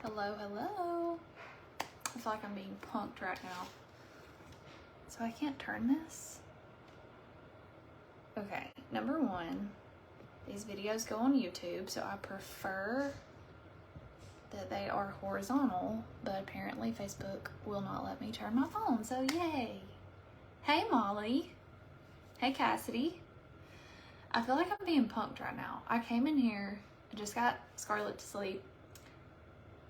Hello, hello. I feel like I'm being punked right now. So I can't turn this? Okay, number one, these videos go on YouTube, so I prefer that they are horizontal, but apparently Facebook will not let me turn my phone, so yay. Hey Molly. Hey Cassidy. I feel like I'm being punked right now. I came in here, I just got Scarlett to sleep.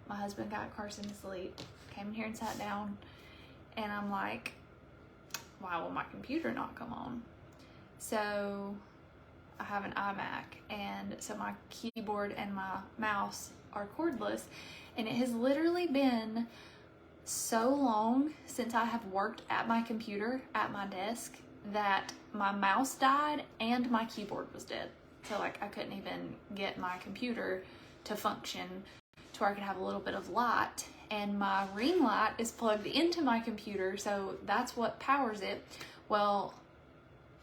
My husband got Carson to sleep. Came in here and sat down, and I'm like, why will my computer not come on? So I have an iMac, and so my keyboard and my mouse are cordless, and it has literally been so long since I have worked at my computer at my desk that my mouse died and my keyboard was dead. So like I couldn't even get my computer to function to where I could have a little bit of light, and my ring light is plugged into my computer, so that's what powers it. Well,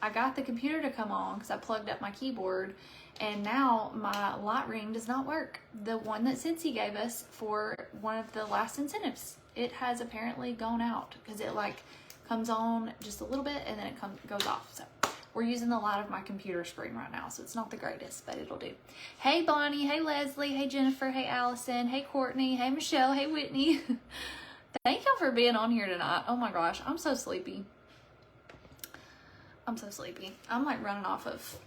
I got the computer to come on because I plugged up my keyboard, and now my light ring does not work. The one that Scentsy gave us for one of the last incentives, it has apparently gone out because it like comes on just a little bit and then it goes off. So we're using the light of my computer screen right now, so it's not the greatest, but it'll do. Hey Bonnie, hey Leslie, hey Jennifer, hey Allison, hey Courtney, hey Michelle, hey Whitney. Thank y'all for being on here tonight. Oh my gosh, I'm so sleepy. I'm so sleepy. I'm like running off of,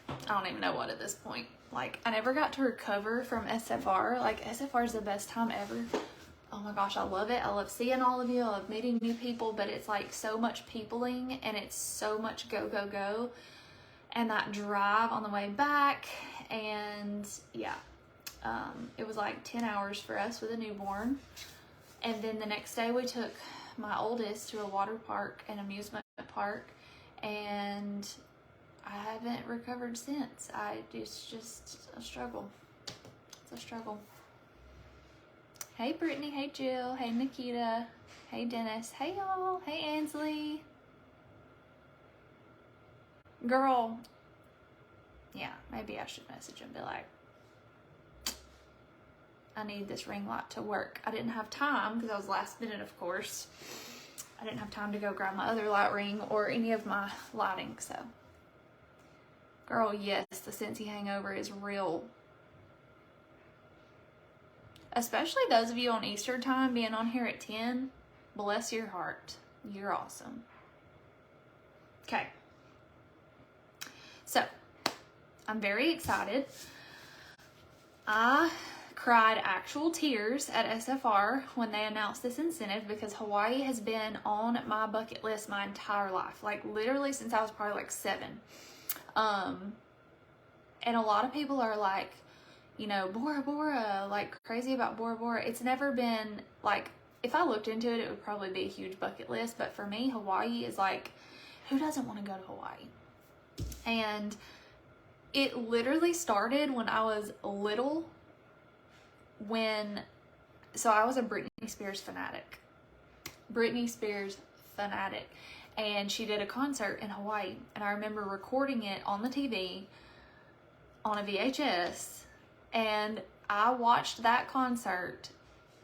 I don't even know what at this point. Like, I never got to recover from SFR. Like, SFR is the best time ever. Oh my gosh, I love it. I love seeing all of you. I love meeting new people, but it's like so much peopling and it's so much go, go, go. And that drive on the way back, and yeah, it was like 10 hours for us with a newborn. And then the next day we took my oldest to a water park and amusement park, and I haven't recovered since. It's just a struggle. It's a struggle. Hey Brittany, hey Jill, hey Nikita, hey Dennis, hey y'all, hey Ansley. Girl, yeah, maybe I should message him and be like, I need this ring light to work. I didn't have time because I was last minute, of course. I didn't have time to go grab my other light ring or any of my lighting, so. Girl, yes, the Scentsy hangover is real. Especially those of you on Easter time being on here at 10. Bless your heart. You're awesome. Okay. So, I'm very excited. I cried actual tears at SFR when they announced this incentive because Hawaii has been on my bucket list my entire life. Like literally since I was probably like 7. And a lot of people are like, you know, Bora Bora, like crazy about Bora Bora. It's never been like, if I looked into it, it would probably be a huge bucket list. But for me, Hawaii is like, who doesn't want to go to Hawaii? And it literally started when I was little, so I was a Britney Spears fanatic. And she did a concert in Hawaii. And I remember recording it on the TV on a VHS. And I watched that concert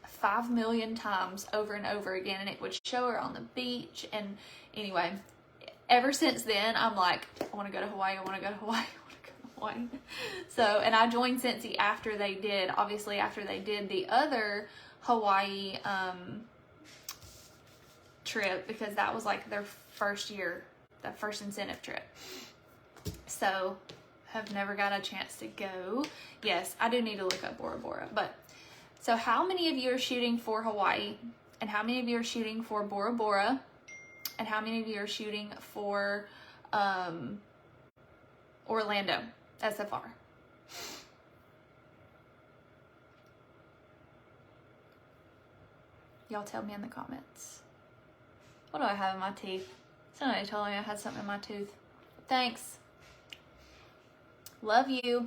5 million times over and over again, and it would show her on the beach. And anyway, ever since then, I'm like, I want to go to Hawaii, I want to go to Hawaii, I want to go to Hawaii. So, and I joined Scentsy after they did the other Hawaii trip, because that was like their first year, that first incentive trip. So, have never got a chance to go. Yes, I do need to look up Bora Bora. But so how many of you are shooting for Hawaii? And how many of you are shooting for Bora Bora? And how many of you are shooting for Orlando SFR? Y'all tell me in the comments. What do I have in my teeth? Somebody told me I had something in my tooth. Thanks. Love you.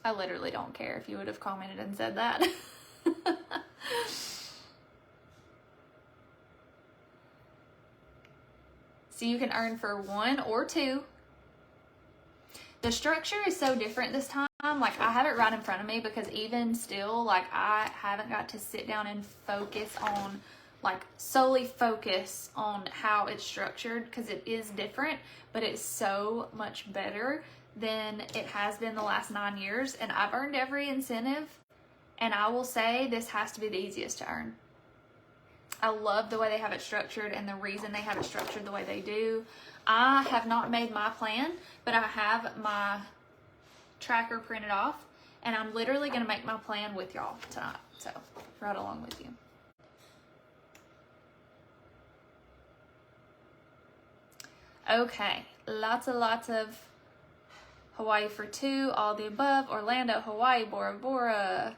I literally don't care if you would have commented and said that. So you can earn for 1 or 2. The structure is so different this time Like, I have it right in front of me because even still, like, I haven't got to sit down and focus on, like, solely focus on how it's structured, because it is different, but it's so much better than it has been the last 9 years. And I've earned every incentive, and I will say this has to be the easiest to earn. I love the way they have it structured, and the reason they have it structured the way they do. I have not made my plan, but I have my tracker printed off, and I'm literally going to make my plan with y'all tonight, so right along with you. Okay, lots of Hawaii for 2, all the above, Orlando, Hawaii, Bora Bora.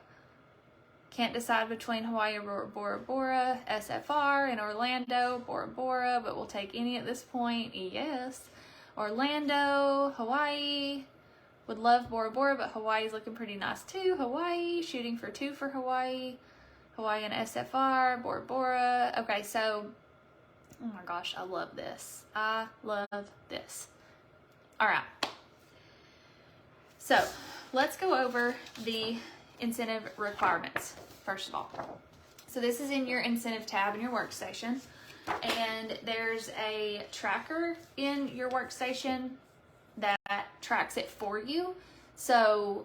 Can't decide between Hawaii or Bora Bora, SFR in Orlando, Bora Bora, but we'll take any at this point. Yes. Orlando, Hawaii. Would love Bora Bora, but Hawaii's looking pretty nice too. Hawaii, shooting for 2 for Hawaii. Hawaii and SFR, Bora Bora. Okay, so, oh my gosh, I love this. I love this. All right. So, let's go over the incentive requirements, first of all. So this is in your incentive tab in your workstation, and there's a tracker in your workstation that tracks it for you, so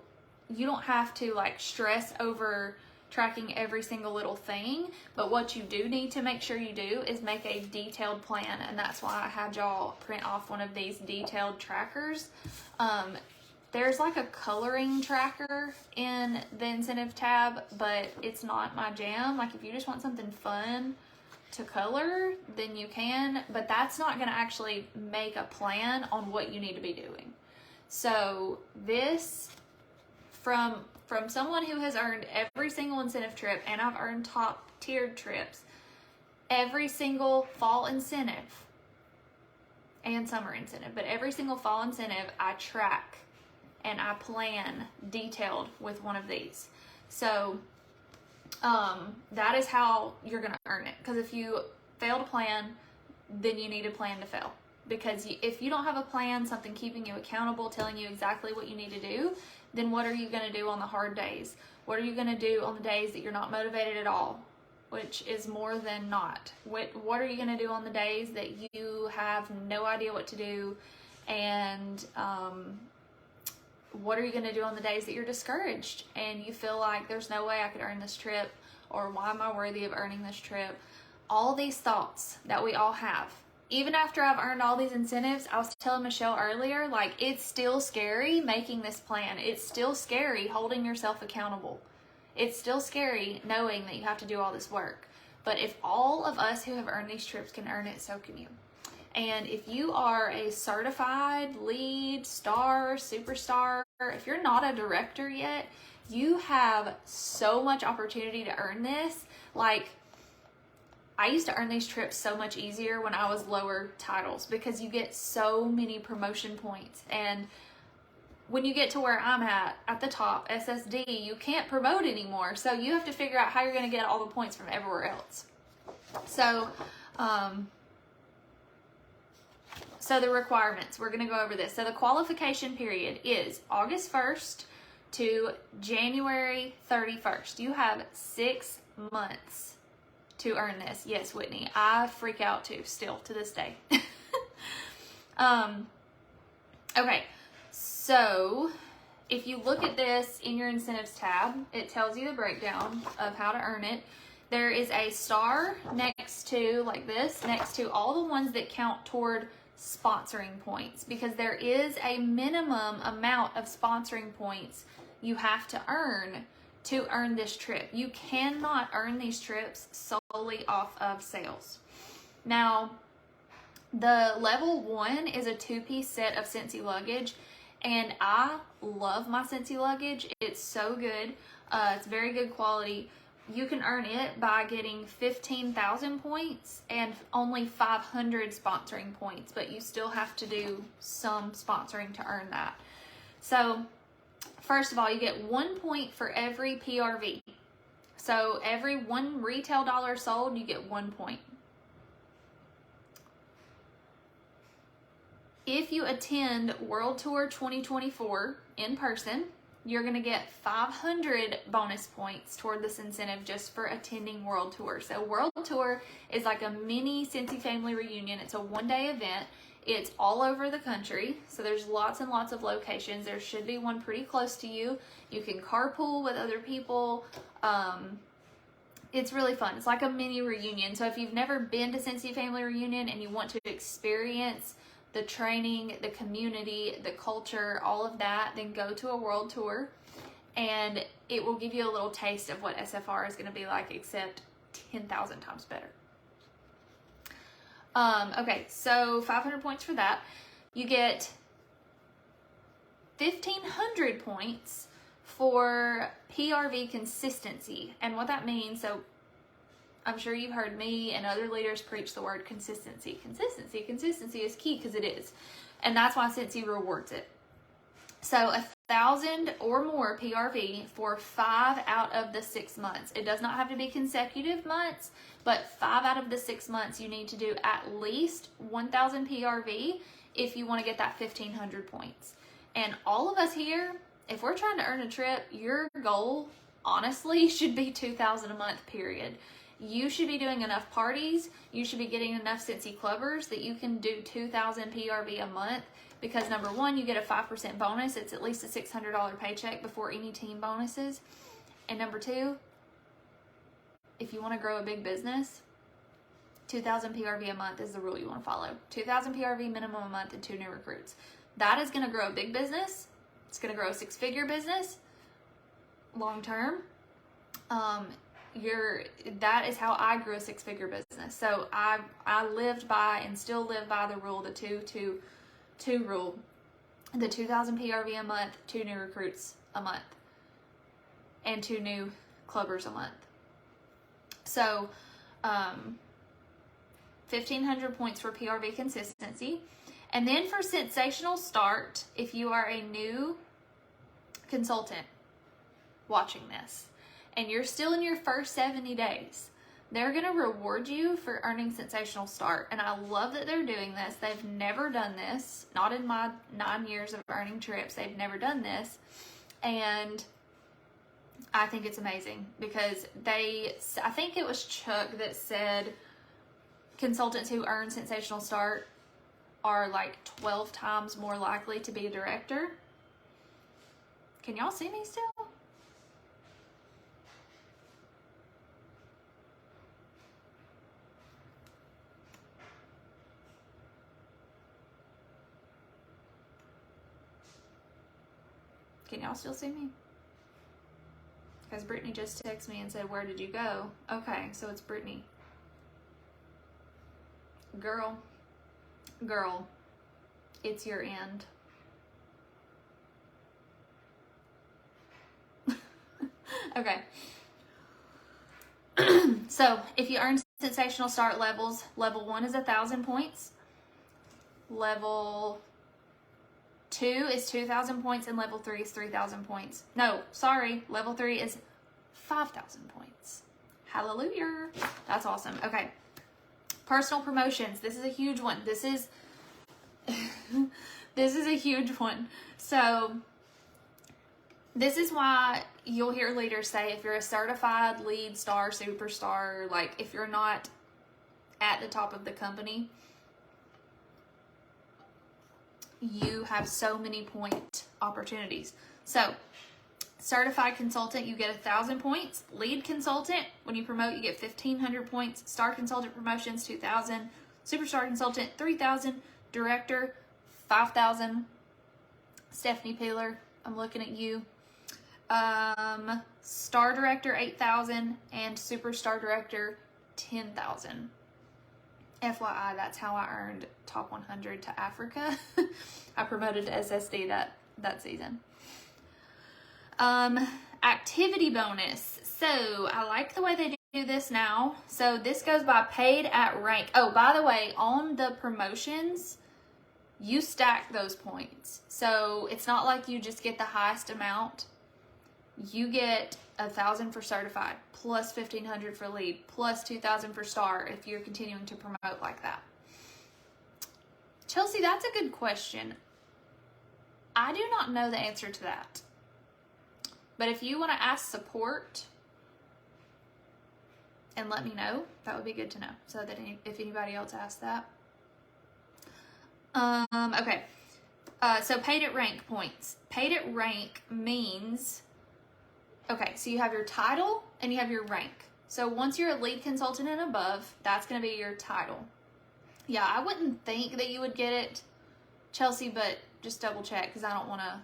you don't have to like stress over tracking every single little thing. But what you do need to make sure you do is make a detailed plan, and that's why I had y'all print off one of these detailed trackers. There's like a coloring tracker in the incentive tab, but it's not my jam. Like, if you just want something fun to color, then you can, but that's not gonna actually make a plan on what you need to be doing. So this, from someone who has earned every single incentive trip, and I've earned top tiered trips, every single fall incentive and summer incentive, but every single fall incentive I track and I plan detailed with one of these. So that is how you're going to earn it. Because if you fail to plan, then you need a plan to fail. Because if you don't have a plan, something keeping you accountable, telling you exactly what you need to do, then what are you going to do on the hard days? What are you going to do on the days that you're not motivated at all? Which is more than not. What are you going to do on the days that you have no idea what to do? And what are you going to do on the days that you're discouraged and you feel like there's no way I could earn this trip, or why am I worthy of earning this trip? All these thoughts that we all have. Even after I've earned all these incentives, I was telling Michelle earlier, like, it's still scary making this plan. It's still scary holding yourself accountable. It's still scary knowing that you have to do all this work. But if all of us who have earned these trips can earn it, so can you. And if you are a certified lead, star, superstar, if you're not a director yet, you have so much opportunity to earn this. Like, I used to earn these trips so much easier when I was lower titles, because you get so many promotion points. And when you get to where I'm at the top, SSD, you can't promote anymore. So you have to figure out how you're going to get all the points from everywhere else. So the requirements, we're going to go over this. So the qualification period is August 1st to January 31st. You have 6 months to earn this. Yes, Whitney, I freak out too, still to this day. Okay, so if you look at this in your incentives tab, it tells you the breakdown of how to earn it. There is a star next to, like this, next to all the ones that count toward sponsoring points, because there is a minimum amount of sponsoring points you have to earn this trip. You cannot earn these trips solely off of sales. Now, the level 1 is a 2-piece set of Scentsy luggage, and I love my Scentsy luggage. It's so good. It's very good quality. You can earn it by getting 15,000 points and only 500 sponsoring points, but you still have to do some sponsoring to earn that. So, first of all, you get 1 point for every PRV. So, every 1 retail dollar sold, you get 1 point. If you attend World Tour 2024 in person, you're going to get 500 bonus points toward this incentive just for attending World Tour. So World Tour is like a mini Scentsy family reunion. It's a one-day event. It's all over the country, so there's lots and lots of locations. There should be one pretty close to you. You can carpool with other people. It's really fun. It's like a mini reunion. So if you've never been to Scentsy Family Reunion and you want to experience the training, the community, the culture, all of that, then go to a world tour, and it will give you a little taste of what SFR is going to be like, except 10,000 times better. Okay, so 500 points for that. You get 1,500 points for PRV consistency. And what that means, so I'm sure you've heard me and other leaders preach the word consistency. Consistency is key, because it is. And that's why Scentsy rewards it. So 1,000 or more PRV for 5 out of the 6 months. It does not have to be consecutive months, but 5 out of the 6 months you need to do at least 1,000 PRV if you want to get that 1,500 points. And all of us here, if we're trying to earn a trip, your goal, honestly, should be 2,000 a month, period. You should be doing enough parties. You should be getting enough Scentsy clubbers that you can do 2,000 PRV a month, because number one, you get a 5% bonus. It's at least a $600 paycheck before any team bonuses. And number two, if you want to grow a big business, 2,000 PRV a month is the rule you want to follow. 2,000 PRV minimum a month and 2 new recruits. That is going to grow a big business. It's going to grow a 6-figure business long term. That is how I grew a 6-figure business. So I lived by and still live by the rule, the 2 rule, the 2,000 PRV a month, 2 new recruits a month, and 2 new clubbers a month. So 1,500 points for PRV consistency. And then for sensational start, if you are a new consultant watching this and you're still in your first 70 days, they're going to reward you for earning sensational start. And I love that they're doing this. They've never done this. Not in my 9 years of earning trips. They've never done this. And I think it's amazing, because I think it was Chuck that said consultants who earn sensational start are like 12 times more likely to be a director. Can y'all see me still? Can y'all still see me? Because Brittany just texted me and said, "Where did you go?" Okay, so it's Brittany. Girl, it's your end. Okay. So if you earn sensational start levels, level 1 is 1,000 points. Level 2 is 2,000 points, and level 3 is 3,000 points. No, sorry, level 3 is 5,000 points. Hallelujah. That's awesome. Okay. Personal promotions. This is a huge one. This is a huge one. So this is why you'll hear leaders say, if you're a certified lead star, superstar, like if you're not at the top of the company, you have so many point opportunities. So certified consultant, you get 1,000 points. Lead consultant, when you promote, you get 1,500 points. Star consultant promotions, 2,000. Superstar consultant, 3,000. Director, 5,000. Stephanie Peeler, I'm looking at you. Star director, 8,000. And superstar director, 10,000. FYI, that's how I earned top 100 to Africa. I promoted to SSD that season. Activity bonus. So I like the way they do this now. So this goes by paid at rank. Oh, by the way, on the promotions, you stack those points. So it's not like you just get the highest amount. You get 1,000 for certified, plus 1,500 for lead, plus 2,000 for star if you're continuing to promote like that. Chelsea, that's a good question. I do not know the answer to that. But if you want to ask support and let me know, that would be good to know, so that if anybody else asks that. Okay. So paid at rank points. Paid at rank means, okay, so you have your title and you have your rank. So once you're a lead consultant and above, that's going to be your title. Yeah, I wouldn't think that you would get it, Chelsea, but just double check, because I don't want to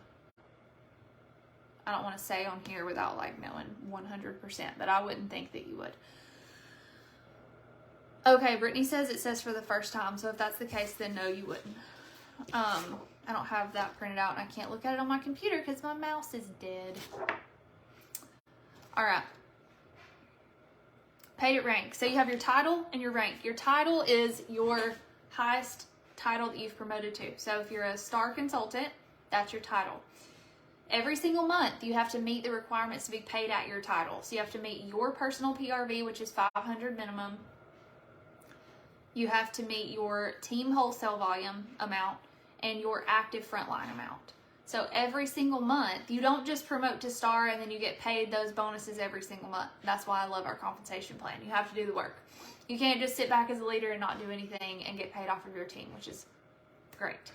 say on here without like knowing 100%, but I wouldn't think that you would. Okay, Brittany says it says for the first time, so if that's the case, then no, you wouldn't. I don't have that printed out, and I can't look at it on my computer because my mouse is dead. All right. Paid at rank. So you have your title and your rank. Your title is your highest title that you've promoted to. So if you're a star consultant, that's your title. Every single month, you have to meet the requirements to be paid at your title. So you have to meet your personal PRV, which is 500 minimum. You have to meet your team wholesale volume amount and your active frontline amount. So every single month, you don't just promote to star and then you get paid those bonuses every single month. That's why I love our compensation plan. You have to do the work. You can't just sit back as a leader and not do anything and get paid off of your team, which is great.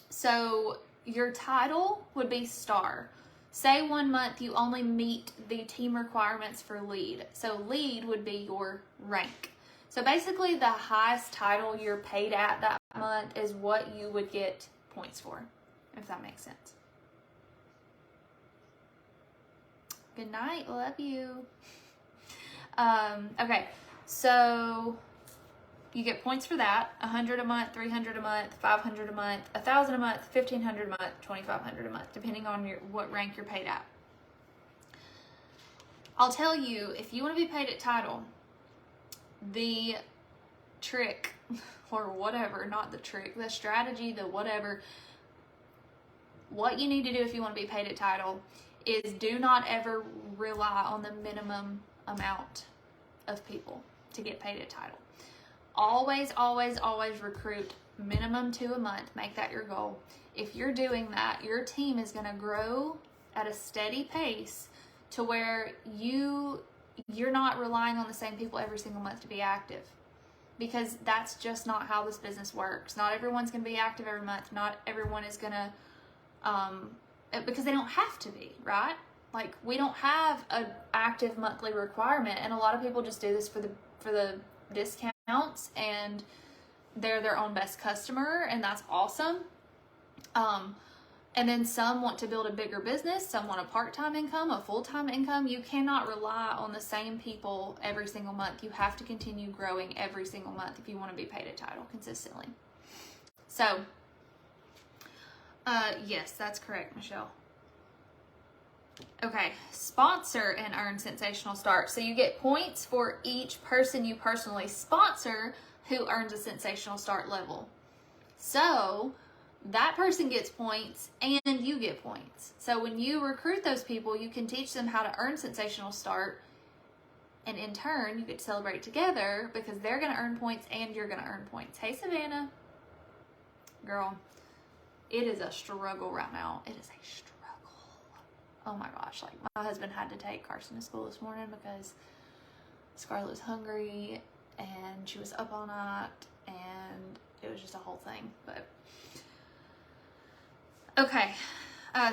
So your title would be star. Say 1 month you only meet the team requirements for lead. So lead would be your rank. So basically the highest title you're paid at that month is what you would get points for, if that makes sense. Good night, love you. Okay, so you get points for that, 100 a month, 300 a month, 500 a month, 1,000 a month, 1,500 a month, 2,500 a month, depending on what rank you're paid at. I'll tell you, if you want to be paid at title, the trick, or whatever, not the trick, the strategy, the whatever, what you need to do if you want to be paid at title is do not ever rely on the minimum amount of people to get paid at title. Always, always, always recruit minimum 2 a month. Make that your goal. If you're doing that, your team is going to grow at a steady pace to where you're not relying on the same people every single month to be active, because that's just not how this business works. Not everyone's going to be active every month. Not everyone is going to, because they don't have to be, right? Like, we don't have an active monthly requirement, and a lot of people just do this for the discounts, and they're their own best customer, and that's awesome. And then some want to build a bigger business, some want a part-time income, a full-time income. You cannot rely on the same people every single month. You have to continue growing every single month if you want to be paid at title consistently. So, yes, that's correct, Michelle. Okay, sponsor and earn sensational start. So you get points for each person you personally sponsor who earns a sensational start level. So that person gets points and you get points. So when you recruit those people, you can teach them how to earn sensational start, and in turn you get to celebrate together because they're going to earn points and you're going to earn points. Hey Savannah, girl, it is a struggle right now. It is a struggle. Oh my gosh, like my husband had to take Carson to school this morning because Scarlett was hungry and she was up all night and it was just a whole thing. But okay,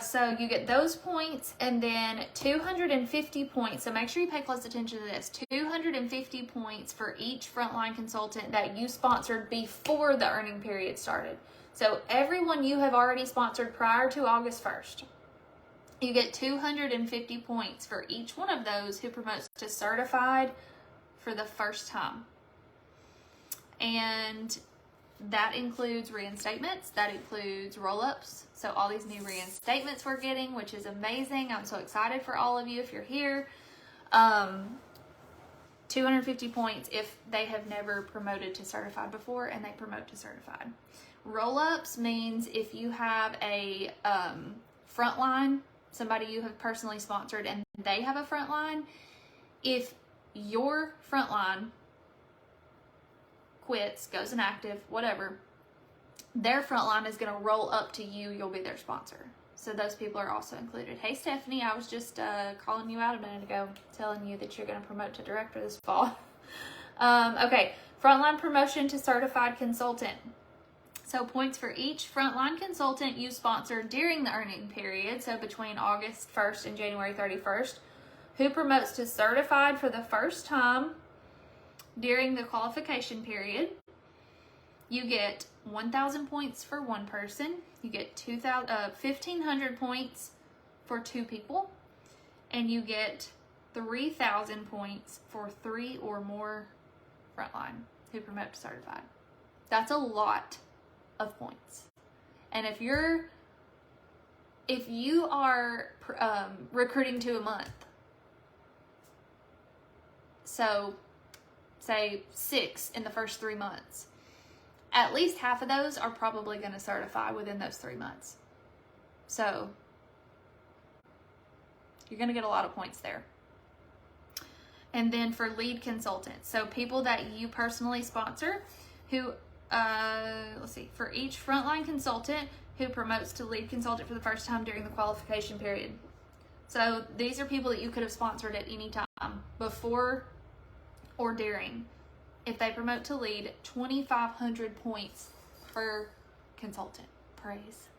so you get those points and then 250 points. So make sure you pay close attention to this. 250 points for each frontline consultant that you sponsored before the earning period started. So everyone you have already sponsored prior to August 1st. You get 250 points for each one of those who promotes to certified for the first time. And that includes reinstatements, that includes roll-ups. So all these new reinstatements we're getting, which is amazing. I'm so excited for all of you if you're here. 250 points if they have never promoted to certified before and they promote to certified. Roll-ups means if you have a frontline, somebody you have personally sponsored and they have a frontline, if your frontline quits, goes inactive, whatever, their frontline is going to roll up to you. You'll be their sponsor. So those people are also included. Hey Stephanie, I was just calling you out a minute ago, telling you that you're going to promote to director this fall. Okay, frontline promotion to certified consultant. So points for each frontline consultant you sponsor during the earning period, so between August 1st and January 31st, who promotes to certified for the first time during the qualification period. You get 1,000 points for one person. You get 1,500 points for two people. And you get 3,000 points for 3 or more frontline who promote to certified. That's a lot of points. And if you are recruiting to a month, so say 6 in the first 3 months, at least half of those are probably going to certify within those 3 months. So you're going to get a lot of points there. And then for lead consultants, so people that you personally sponsor who, for each frontline consultant who promotes to lead consultant for the first time during the qualification period. So these are people that you could have sponsored at any time, before or during. If they promote to lead, 2,500 points per consultant. Praise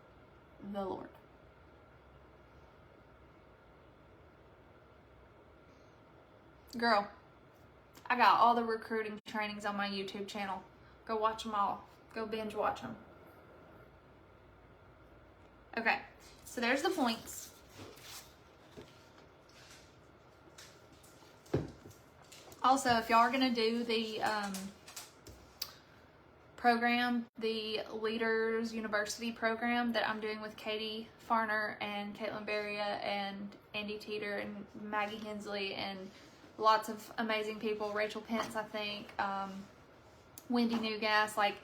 the Lord. Girl, I got all the recruiting trainings on my YouTube channel. Go watch them all. Go binge watch them. Okay, so there's the points. Also, if y'all are going to do the program, the Leaders University program that I'm doing with Katie Farner and Caitlin Beria and Andy Teeter and Maggie Hensley and lots of amazing people, Rachel Pence, I think, Wendy Newgas, like,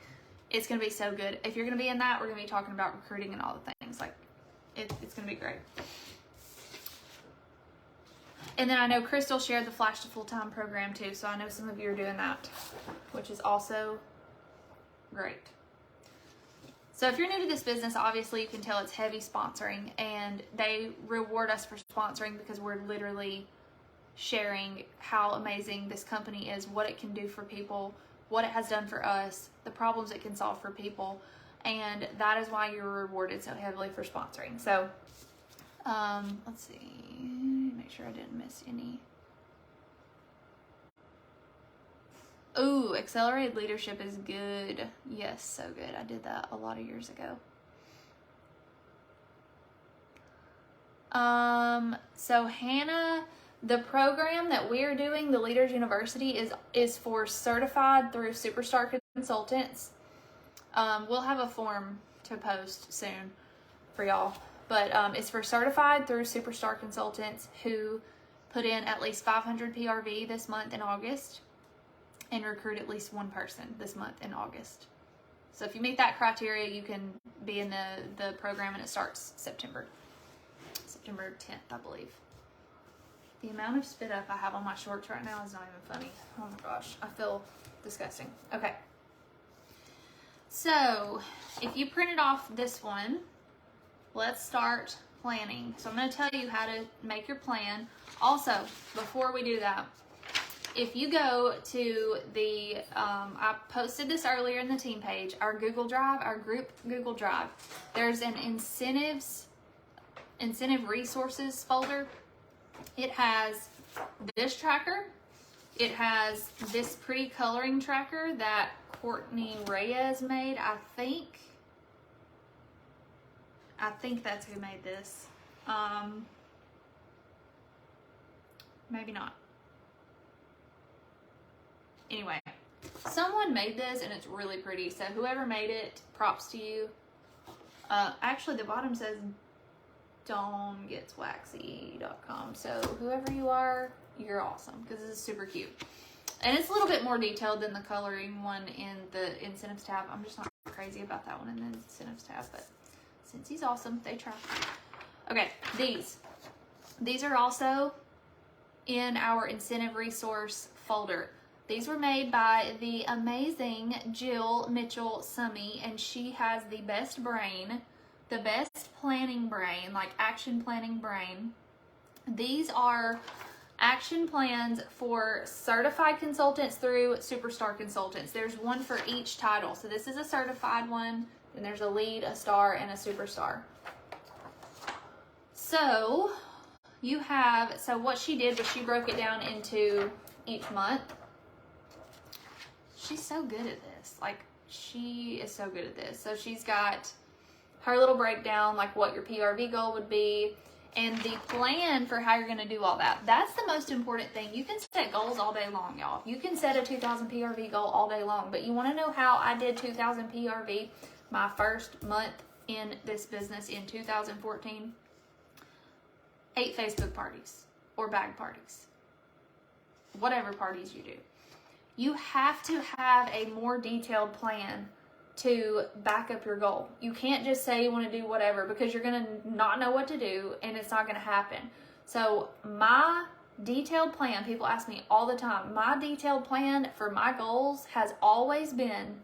it's going to be so good. If you're going to be in that, we're going to be talking about recruiting and all the things. Like, it's going to be great. And then I know Crystal shared the Flash to Full-Time program too, so I know some of you are doing that, which is also great. So if you're new to this business, obviously you can tell it's heavy sponsoring, and they reward us for sponsoring because we're literally sharing how amazing this company is, what it can do for people, what it has done for us, the problems it can solve for people, and that is why you're rewarded so heavily for sponsoring. So let's see, make sure I didn't miss any. Ooh, accelerated leadership is good. Yes, so good. I did that a lot of years ago. So Hannah, the program that we're doing, the Leaders University, is for certified through Superstar Consultants. We'll have a form to post soon for y'all. But it's for certified through Superstar Consultants who put in at least 500 PRV this month in August and recruit at least one person this month in August. So if you meet that criteria, you can be in the program, and it starts September 10th, I believe. The amount of spit up I have on my shorts right now is not even funny. Oh my gosh, I feel disgusting. Okay. So if you printed off this one, let's start planning. So I'm going to tell you how to make your plan. Also, before we do that, if you go to the, I posted this earlier in the team page, our Google Drive, our group Google Drive, there's an incentive resources folder. It has this tracker. It has this pretty coloring tracker that Courtney Reyes made, I think that's who made this. Maybe not. Anyway, someone made this and it's really pretty. So whoever made it, props to you. Actually, the bottom says dawngetswaxy.com. So whoever you are, you're awesome because this is super cute. And it's a little bit more detailed than the coloring one in the incentives tab. I'm just not crazy about that one in the incentives tab, but since he's awesome, they try. Okay, these are also in our incentive resource folder. These were made by the amazing Jill Mitchell Summy, and she has the best brain, the best planning brain, like action planning brain. These are action plans for certified consultants through superstar consultants. There's one for each title. So this is a certified one, and there's a lead, a star, and a superstar. So you have, so what she did was she broke it down into each month. She's so good at this. Like, she is so good at this. So she's got her little breakdown, like what your PRV goal would be, and the plan for how you're going to do all that. That's the most important thing. You can set goals all day long, y'all. You can set a 2,000 PRV goal all day long, but you want to know how I did 2,000 PRV my first month in this business in 2014? 8 Facebook parties or bag parties. Whatever parties you do. You have to have a more detailed plan to back up your goal. You can't just say you want to do whatever, because you're going to not know what to do and it's not going to happen. So my detailed plan, people ask me all the time, my detailed plan for my goals has always been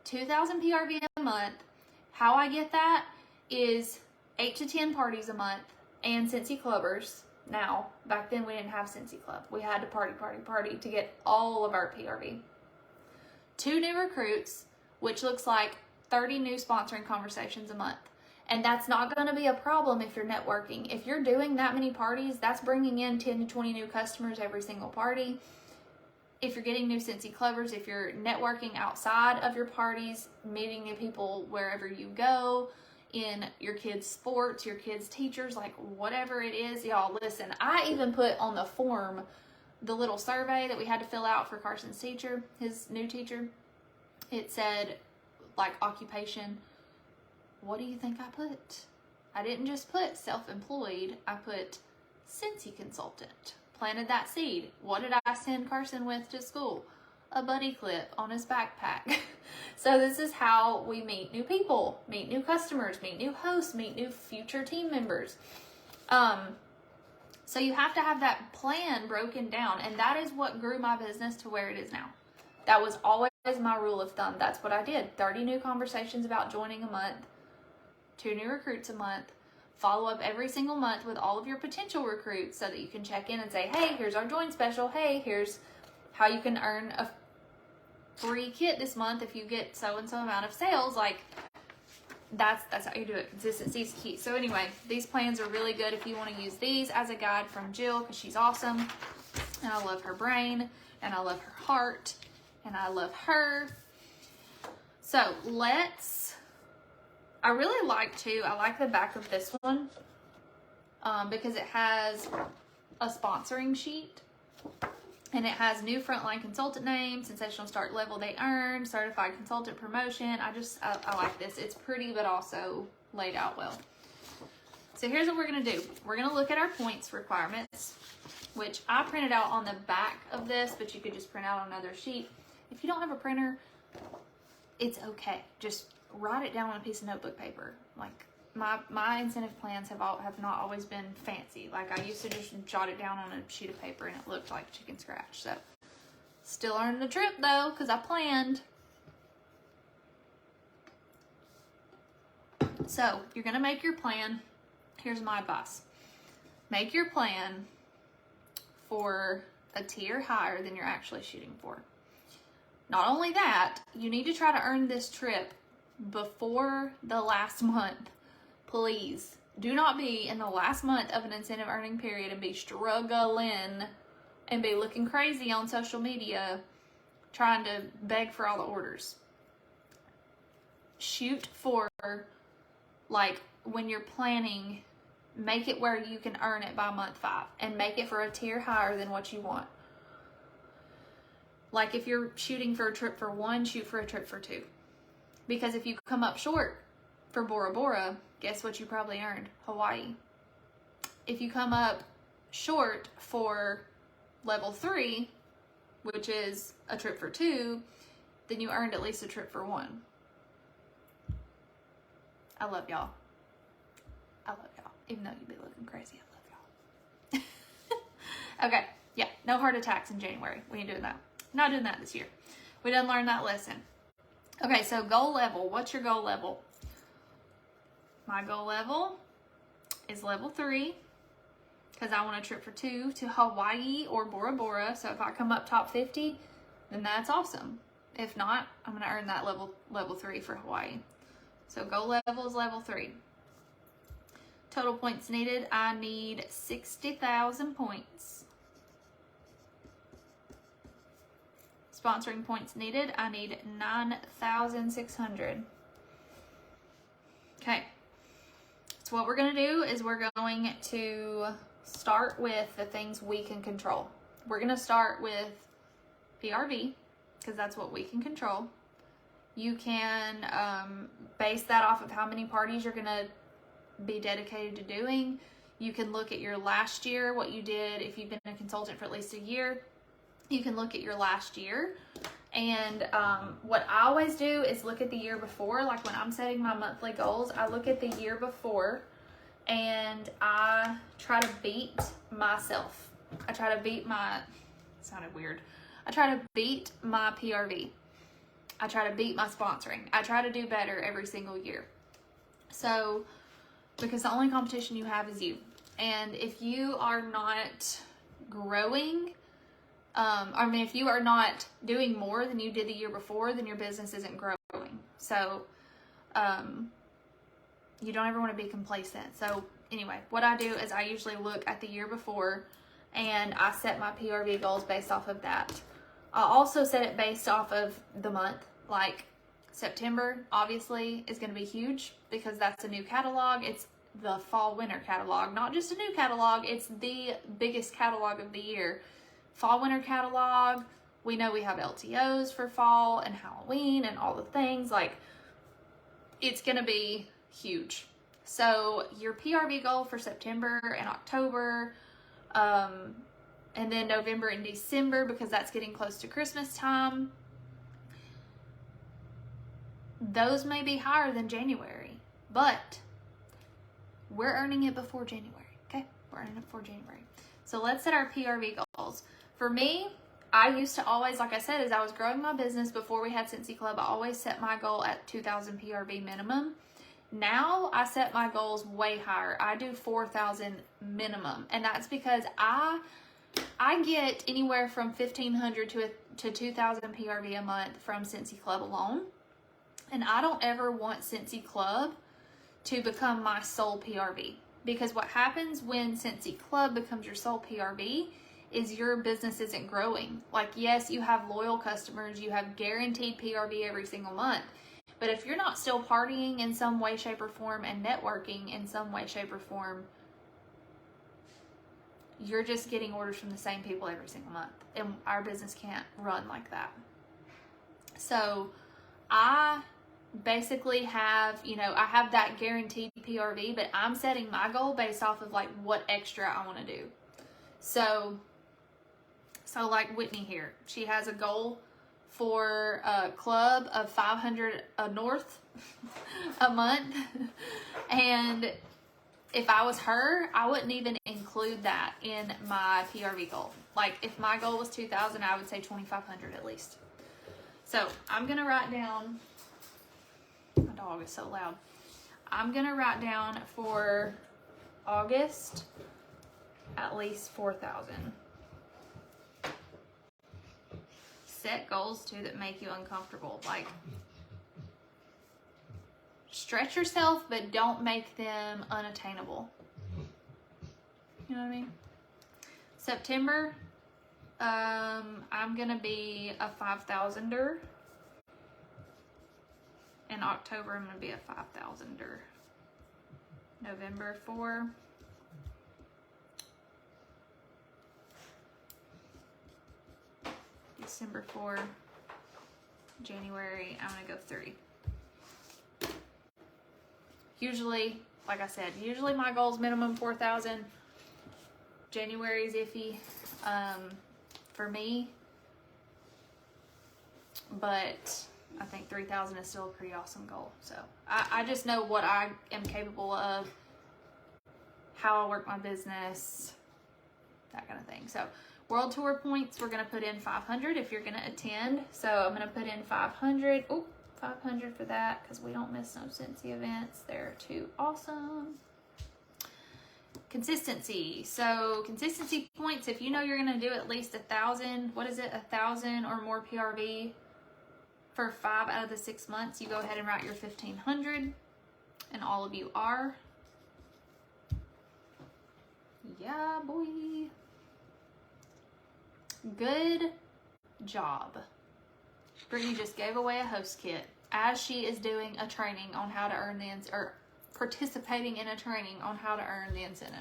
2,000 PRV a month. How I get that is 8 to 10 parties a month and Scentsy Clubbers. Now, back then we didn't have Scentsy Club. We had to party to get all of our PRV. 2 new recruits, which looks like 30 new sponsoring conversations a month. And that's not going to be a problem if you're networking. If you're doing that many parties, that's bringing in 10 to 20 new customers every single party. If you're getting new Scentsy Clubbers, if you're networking outside of your parties, meeting new people wherever you go, in your kids' sports, your kids' teachers, like whatever it is, y'all, listen. I even put on the form the little survey that we had to fill out for Carson's teacher, his new teacher. It said, like, occupation. What do you think I put? I didn't just put self-employed. I put Scentsy consultant. Planted that seed. What did I send Carson with to school? A buddy clip on his backpack. So this is how we meet new people, meet new customers, meet new hosts, meet new future team members. So you have to have that plan broken down, and that is what grew my business to where it is now. That was always my rule of thumb. That's what I did. 30 new conversations about joining a month, 2 new recruits a month. Follow up every single month with all of your potential recruits so that you can check in and say, hey, here's our join special. Hey, here's how you can earn a free kit this month if you get so-and-so amount of sales. Like, that's how you do it. Consistency is key. So anyway, these plans are really good if you want to use these as a guide from Jill, because she's awesome. And I love her brain, and I love her heart, and I love her. So I really like the back of this one because it has a sponsoring sheet. And it has new frontline consultant name, sensational start level they earn, certified consultant promotion. I like this. It's pretty, but also laid out well. So here's what we're going to do. We're going to look at our points requirements, which I printed out on the back of this, but you could just print out on another sheet. If you don't have a printer, it's okay. Just write it down on a piece of notebook paper. Like, my incentive plans have not always been fancy. Like, I used to just jot it down on a sheet of paper and it looked like chicken scratch. So, still earning the trip though, because I planned. So, you're going to make your plan. Here's my advice. Make your plan for a tier higher than you're actually shooting for. Not only that, you need to try to earn this trip before the last month. Please do not be in the last month of an incentive earning period and be struggling and be looking crazy on social media trying to beg for all the orders. Shoot for, like, when you're planning, make it where you can earn it by month 5 and make it for a tier higher than what you want. Like, if you're shooting for a trip for 1, shoot for a trip for 2. Because if you come up short for Bora Bora, guess what you probably earned? Hawaii. If you come up short for level 3, which is a trip for 2, then you earned at least a trip for 1. I love y'all. I love y'all. Even though you be looking crazy, I love y'all. Okay, yeah, no heart attacks in January. We ain't doing that. Not doing that this year. We done learned that lesson. Okay, so goal level. What's your goal level? My goal level is level 3 because I want a trip for 2 to Hawaii or Bora Bora. So if I come up top 50, then that's awesome. If not, I'm going to earn that level 3 for Hawaii. So goal level is level 3. Total points needed, I need 60,000 points. Sponsoring points needed, I need 9,600. Okay. So what we're going to do is we're going to start with the things we can control. We're going to start with PRV because that's what we can control. You can base that off of how many parties you're going to be dedicated to doing. You can look at your last year, what you did. If you've been a consultant for at least a year, you can look at your last year. And what I always do is look at the year before. Like when I'm setting my monthly goals, I look at the year before and I try to beat myself. I try to beat my, sounded weird. I try to beat my PRV. I try to beat my sponsoring. I try to do better every single year. So, because the only competition you have is you. And if you are not growing, if you are not doing more than you did the year before, then your business isn't growing. So, you don't ever want to be complacent. So, anyway, what I do is I usually look at the year before and I set my PRV goals based off of that. I also set it based off of the month. Like September, obviously, is going to be huge because that's a new catalog. It's the fall-winter catalog. Not just a new catalog, it's the biggest catalog of the year. Fall-winter catalog, we know we have LTOs for fall and Halloween and all the things. Like, it's going to be huge. So your PRV goal for September and October, and then November and December, because that's getting close to Christmas time, those may be higher than January, but we're earning it before January, okay? We're earning it before January. So let's set our PRV goals. For me, I used to always, like I said, as I was growing my business before we had Scentsy Club, I always set my goal at 2,000 PRV minimum. Now I set my goals way higher. I do 4,000 minimum, and that's because I get anywhere from 1,500 to 2,000 PRV a month from Scentsy Club alone. And I don't ever want Scentsy Club to become my sole PRV. Because what happens when Scentsy Club becomes your sole PRV is your business isn't growing. Like, yes, you have loyal customers, you have guaranteed PRV every single month. But if you're not still partying in some way, shape, or form and networking in some way, shape, or form, you're just getting orders from the same people every single month. And our business can't run like that. So I basically have, I have that guaranteed PRV, but I'm setting my goal based off of like what extra I want to do. So like Whitney here, she has a goal for a club of 500 north a month. And if I was her, I wouldn't even include that in my PRV goal. Like if my goal was 2,000, I would say 2,500 at least. So I'm going to write down, my dog is so loud. I'm going to write down for August at least 4,000. Set goals too that make you uncomfortable. Like, stretch yourself, but don't make them unattainable. You know what I mean? September, I'm gonna be a 5,000er. In October, I'm gonna be a 5,000er. November 4. December 4. January, I'm gonna go 3. Usually, like I said, usually my goal is minimum 4,000. January is iffy for me, but I think 3,000 is still a pretty awesome goal. So I just know what I am capable of, how I work my business, that kind of thing. So world tour points, we're going to put in 500 if you're going to attend. So I'm going to put in 500. Oh, 500 for that because we don't miss no Scentsy events. They're too awesome. Consistency. So consistency points, if you know you're going to do at least 1,000, what is it, 1,000 or more PRV for 5 out of the 6 months, you go ahead and write your 1,500, and all of you are. Yeah, boy. Good job. Brittany just gave away a host kit as she is doing a training on how to earn the or participating in a training on how to earn the incentive.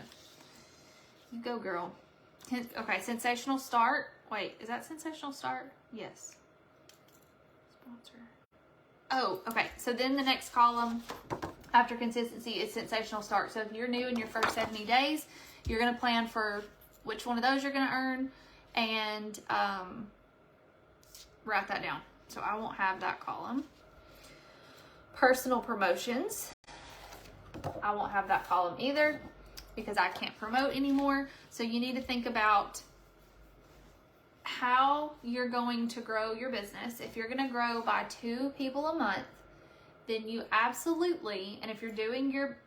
You go, girl. Okay, sensational start. Wait, is that sensational start? Yes. Sponsor. Oh, okay. So then the next column after consistency is sensational start. So if you're new in your first 70 days, you're going to plan for which one of those you're going to earn and write that down. So I won't have that column. Personal promotions. I won't have that column either because I can't promote anymore. So you need to think about how you're going to grow your business. If you're going to grow by 2 people a month, then you absolutely, and if you're doing your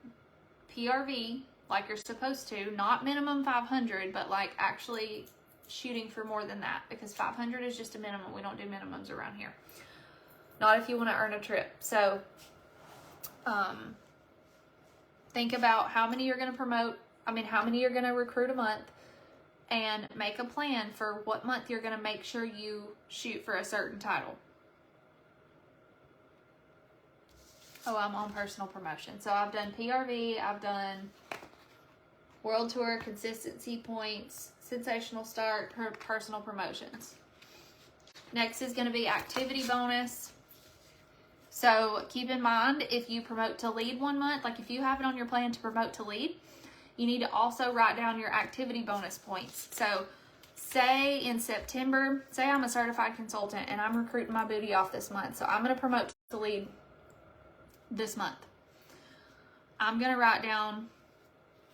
PRV like you're supposed to, not minimum 500, but like actually shooting for more than that, because 500 is just a minimum. We don't do minimums around here. Not if you want to earn a trip. So think about how many you're going to promote. How many you're going to recruit a month, and make a plan for what month you're going to make sure you shoot for a certain title. Oh, I'm on personal promotion. So I've done PRV, I've done World Tour, consistency points, sensational start, personal promotions. Next is going to be activity bonus. So keep in mind, if you promote to lead one month, like if you have it on your plan to promote to lead, you need to also write down your activity bonus points. So say in September, say I'm a certified consultant and I'm recruiting my booty off this month. So I'm going to promote to lead this month. I'm going to write down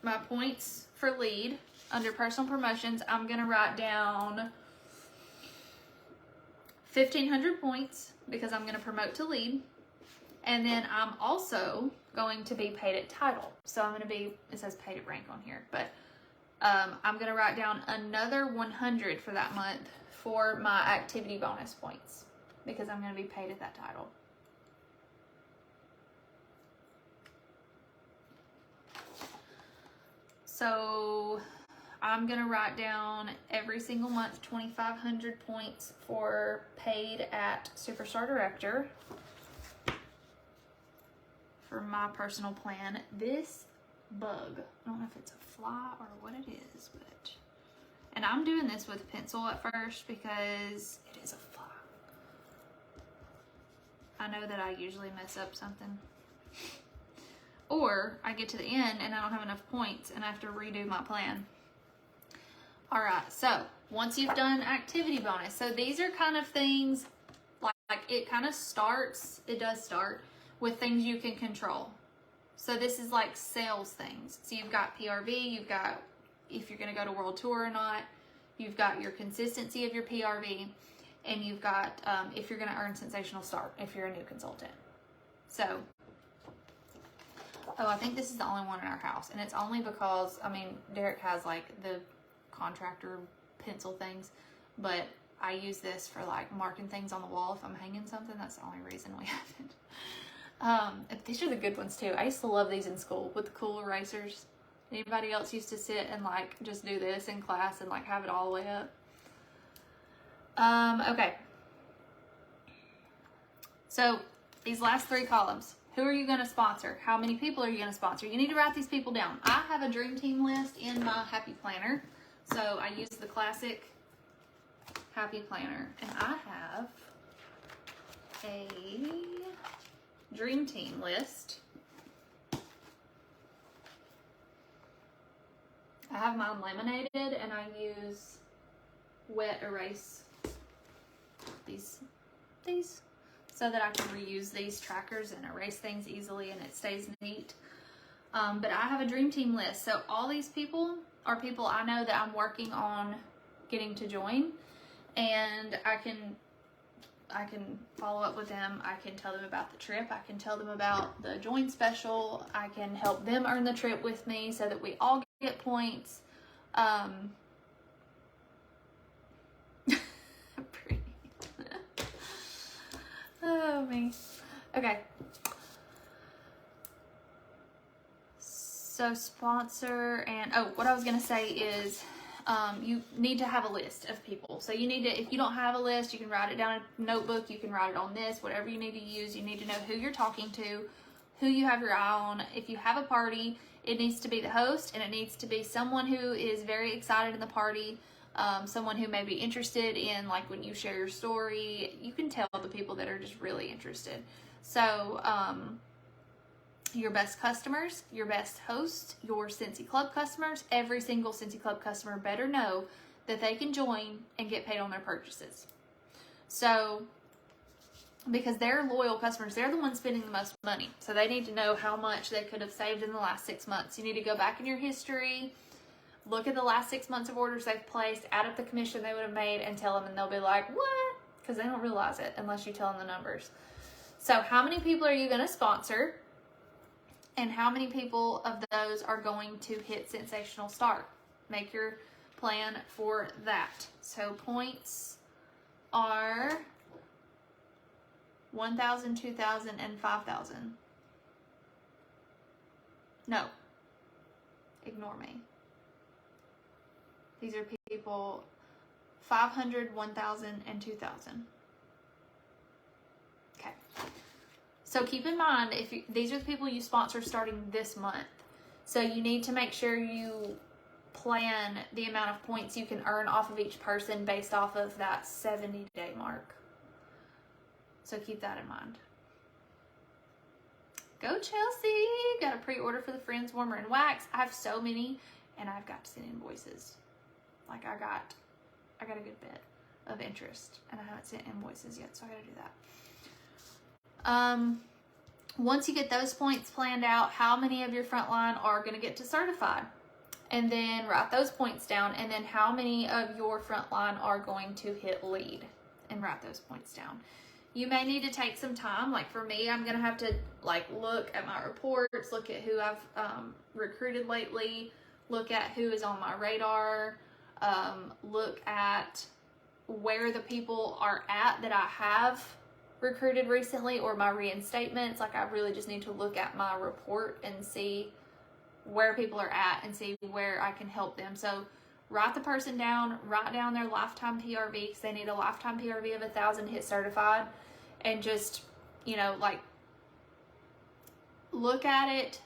my points for lead. Under personal promotions, I'm going to write down 1,500 points because I'm going to promote to lead. And then I'm also going to be paid at title. So I'm going to be, it says paid at rank on here, but I'm going to write down another 100 for that month for my activity bonus points because I'm going to be paid at that title. So I'm going to write down every single month 2,500 points for paid at Superstar Director for my personal plan. This bug, I don't know if it's a fly or what it is, but, and I'm doing this with pencil at first because it is a fly. I know that I usually mess up something. Or I get to the end and I don't have enough points and I have to redo my plan. All right, so once you've done activity bonus, so these are kind of things like it kind of starts, it does start with things you can control. So this is like sales things. So you've got PRV, you've got if you're going to go to World Tour or not, you've got your consistency of your PRV, and you've got if you're going to earn sensational start if you're a new consultant. So, oh, I think this is the only one in our house, and it's only because, Derek has like the contractor pencil things, but I use this for like marking things on the wall if I'm hanging something. That's the only reason we have it. These are the good ones too. I used to love these in school with the cool erasers. Anybody else used to sit and like just do this in class and like have it all the way up? Okay. So these last 3 columns. Who are you going to sponsor? How many people are you going to sponsor? You need to write these people down. I have a dream team list in my Happy Planner. So I use the classic Happy Planner. And I have a dream team list. I have mine laminated and I use wet erase these so that I can reuse these trackers and erase things easily and it stays neat. But I have a dream team list. So all these people are people I know that I'm working on getting to join, and I can I can follow up with them. I can tell them about the trip. I can tell them about the join special. I can help them earn the trip with me so that we all get points. Pretty. Oh, me. Okay. So sponsor, and what I was going to say is you need to have a list of people. So you need to, if you don't have a list, you can write it down in a notebook. You can write it on this, whatever you need to use. You need to know who you're talking to, who you have your eye on. If you have a party, it needs to be the host, and it needs to be someone who is very excited in the party, someone who may be interested in, like, when you share your story, you can tell the people that are just really interested. So your best customers, your best host, your Scentsy Club customers, every single Scentsy Club customer better know that they can join and get paid on their purchases. So, because they're loyal customers, they're the ones spending the most money. So they need to know how much they could have saved in the last 6 months. You need to go back in your history, look at the last 6 months of orders they've placed, add up the commission they would have made, and tell them, and they'll be like, what? Because they don't realize it unless you tell them the numbers. So how many people are you going to sponsor? And how many people of those are going to hit Sensational Start? Make your plan for that. So points are 1,000, 2,000, and 5,000. No. Ignore me. These are people 500, 1,000, and 2,000. Okay. So keep in mind, these are the people you sponsor starting this month. So you need to make sure you plan the amount of points you can earn off of each person based off of that 70-day mark. So keep that in mind. Go Chelsea! Got a pre-order for the Friends Warmer and Wax. I have so many, and I've got to send invoices. Like, I got a good bit of interest, and I haven't sent invoices yet, so I gotta do that. Once you get those points planned out, how many of your frontline are going to get to certified? And then write those points down, and then how many of your frontline are going to hit lead, and write those points down. You may need to take some time. Like for me, I'm going to have to look at my reports, look at who I've recruited lately, look at who is on my radar, look at where the people are at that I have recruited recently, or my reinstatements. Like, I really just need to look at my report and see where people are at and see where I can help them. So write the person down, write down their lifetime PRV, because they need a lifetime PRV of 1,000 to hit certified, and just, look at it,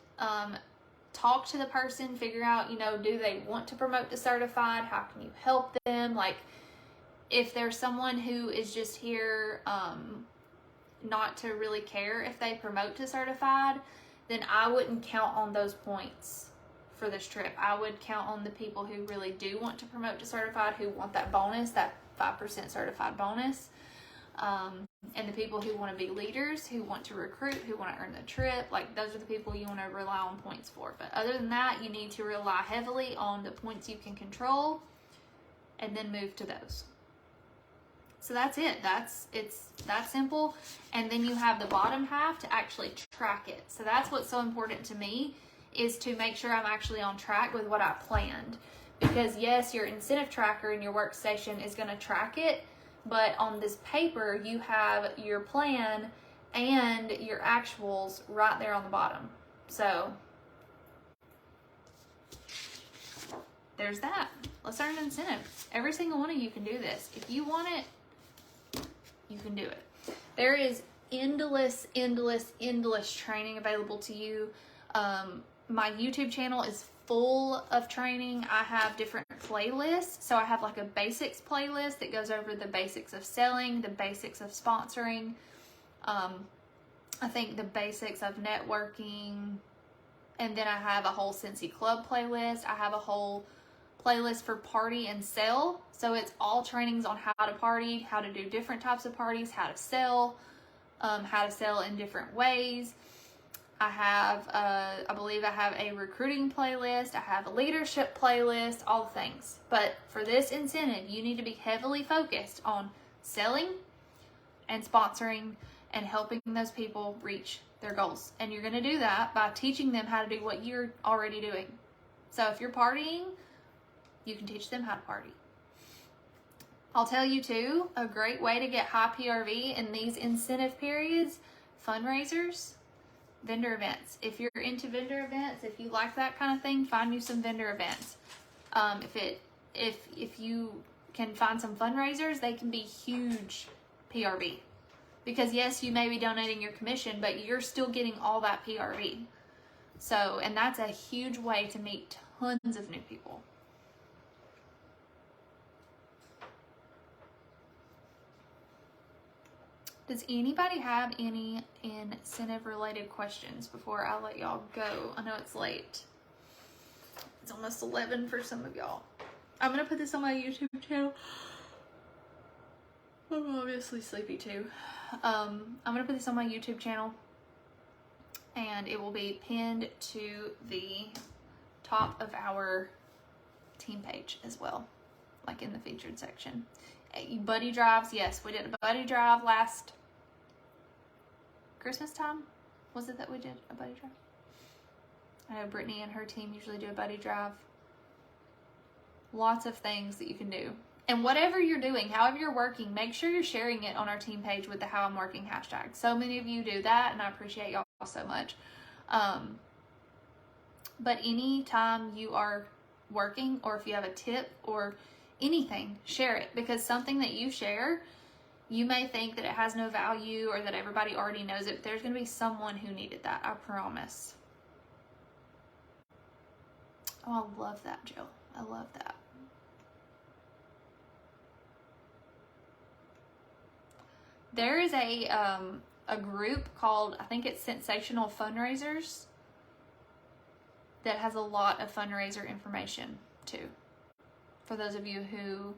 talk to the person, figure out, do they want to promote to certified? How can you help them? If there's someone who is just here, not to really care if they promote to certified, then I wouldn't count on those points for this trip. I would count on the people who really do want to promote to certified, who want that bonus, that 5% certified bonus, and the people who want to be leaders, who want to recruit, who want to earn the trip. Those are the people you want to rely on points for. But other than that, you need to rely heavily on the points you can control, and then move to those. So that's it. It's that simple. And then you have the bottom half to actually track it. So that's what's so important to me, is to make sure I'm actually on track with what I planned. Because yes, your incentive tracker in your workstation is going to track it, but on this paper you have your plan and your actuals right there on the bottom. So there's that. Let's earn an incentive. Every single one of you can do this. If you want it, you can do it. There is endless training available to you. My YouTube channel is full of training. I have different playlists. So I have a basics playlist that goes over the basics of selling, the basics of sponsoring, I think the basics of networking, and then I have a whole Scentsy Club playlist. I have a whole playlist for party and sell. So it's all trainings on how to party, how to do different types of parties, how to sell in different ways. I have, I believe I have a recruiting playlist. I have a leadership playlist, all the things. But for this incentive, you need to be heavily focused on selling, and sponsoring and helping those people reach their goals. And you're going to do that by teaching them how to do what you're already doing. So if you're partying, you can teach them how to party. I'll tell you too, a great way to get high PRV in these incentive periods, fundraisers, vendor events. If you're into vendor events, if you like that kind of thing, find you some vendor events. If you can find some fundraisers, they can be huge PRV. Because yes, you may be donating your commission, but you're still getting all that PRV. So, and that's a huge way to meet tons of new people. Does anybody have any incentive related questions before I let y'all go? I know it's late. It's almost 11 for some of y'all. I'm going to put this on my YouTube channel. I'm obviously sleepy too. I'm going to put this on my YouTube channel, and it will be pinned to the top of our team page as well, like in the featured section. Buddy drives, yes, we did a buddy drive last Christmas time. Was it that we did a buddy drive? I know Brittany and her team usually do a buddy drive. Lots of things that you can do. And whatever you're doing, however you're working, make sure you're sharing it on our team page with the How I'm Working hashtag. So many of you do that, and I appreciate y'all so much. But anytime you are working, or if you have a tip or anything, share it, because something that you share, you may think that it has no value or that everybody already knows it. There's going to be someone who needed that, I promise. Oh, I love that, Jill. I love that. There is a group called, I think it's Sensational Fundraisers, that has a lot of fundraiser information too. For those of you who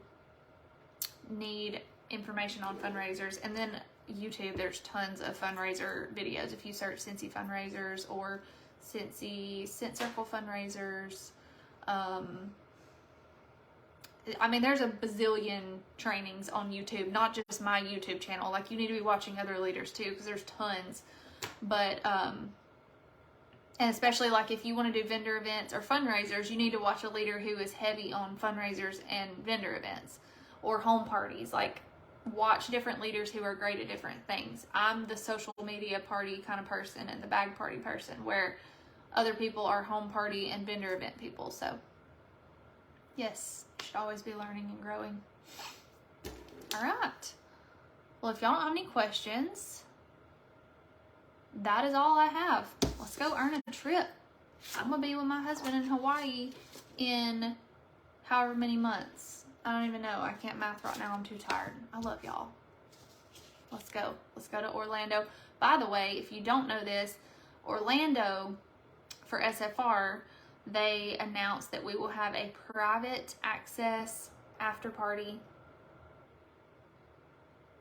need information on fundraisers. And then YouTube, there's tons of fundraiser videos. If you search Scentsy fundraisers or Scentsy Scent Circle fundraisers, I mean, there's a bazillion trainings on YouTube, not just my YouTube channel. Like, you need to be watching other leaders too, because there's tons. But, and especially like if you want to do vendor events or fundraisers, you need to watch a leader who is heavy on fundraisers and vendor events or home parties. Like, watch different leaders who are great at different things. I'm the social media party kind of person and the bag party person, where other people are home party and vendor event people. So yes, you should always be learning and growing. All right. Well, if y'all don't have any questions, that is all I have. Let's go earn a trip. I'm going to be with my husband in Hawaii in however many months. I don't even know. I can't math right now. I'm too tired. I love y'all. Let's go. Let's go to Orlando. By the way, if you don't know this, Orlando, for SFR, they announced that we will have a private access after party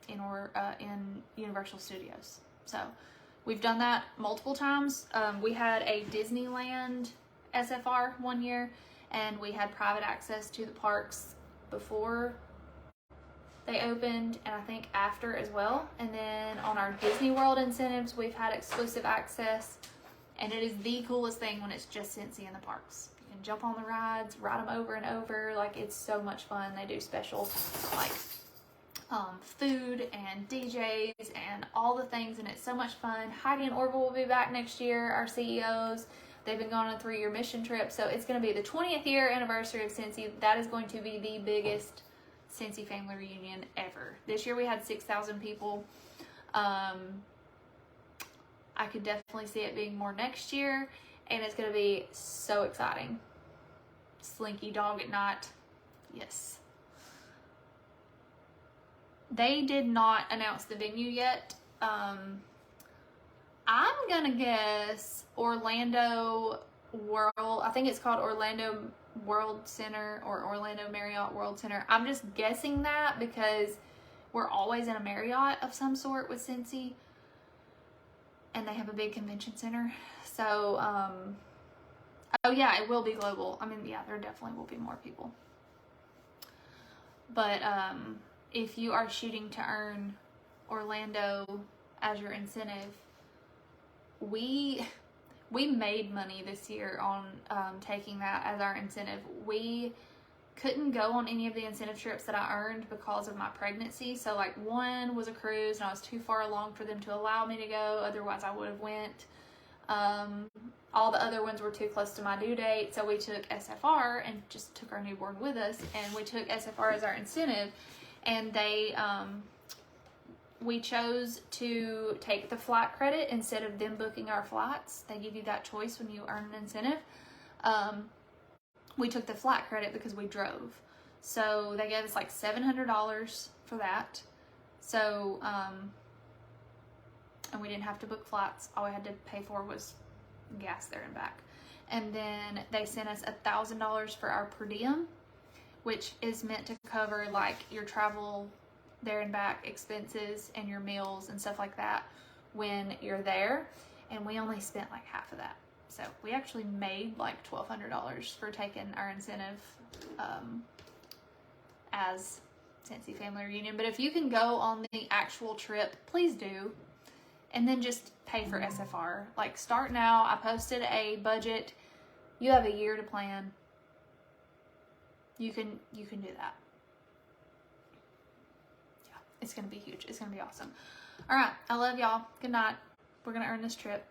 in Universal Studios. So we've done that multiple times. We had a Disneyland SFR one year, and we had private access to the parks before they opened, and I think after as well. And then on our Disney World incentives, we've had exclusive access, and it is the coolest thing when it's just Scentsy in the parks. You can jump on the rides, ride them over and over. Like, it's so much fun. They do special like food and DJs and all the things, and it's so much fun. Heidi and Orville will be back next year, our CEOs. They've been going on a 3-year mission trip, so it's going to be the 20th year anniversary of Scentsy. That is going to be the biggest Scentsy family reunion ever. This year we had 6,000 people. I could definitely see it being more next year, and it's going to be so exciting. Slinky dog at night. Yes. They did not announce the venue yet. I'm gonna guess Orlando World. I think it's called Orlando World Center or Orlando Marriott World Center. I'm just guessing that because we're always in a Marriott of some sort with Scentsy, and they have a big convention center. So, oh yeah, it will be global. I mean, yeah, there definitely will be more people. But if you are shooting to earn Orlando as your incentive, we made money this year on taking that as our incentive. We couldn't go on any of the incentive trips that I earned because of my pregnancy. So like one was a cruise and I was too far along for them to allow me to go. Otherwise I would have went. All the other ones were too close to my due date. So we took SFR and just took our newborn with us, and we took SFR as our incentive, and we chose to take the flight credit instead of them booking our flights. They give you that choice when you earn an incentive. We took the flight credit because we drove. So they gave us like $700 for that. So, and we didn't have to book flights. All we had to pay for was gas there and back. And then they sent us $1,000 for our per diem, which is meant to cover like your travel there and back expenses and your meals and stuff like that when you're there. And we only spent like half of that. So we actually made like $1,200 for taking our incentive as Scentsy Family Reunion. But if you can go on the actual trip, please do. And then just pay for SFR. Like, start now. I posted a budget. You have a year to plan. You can do that. Yeah, it's gonna be huge. It's gonna be awesome. All right, I love y'all. Good night. We're gonna earn this trip.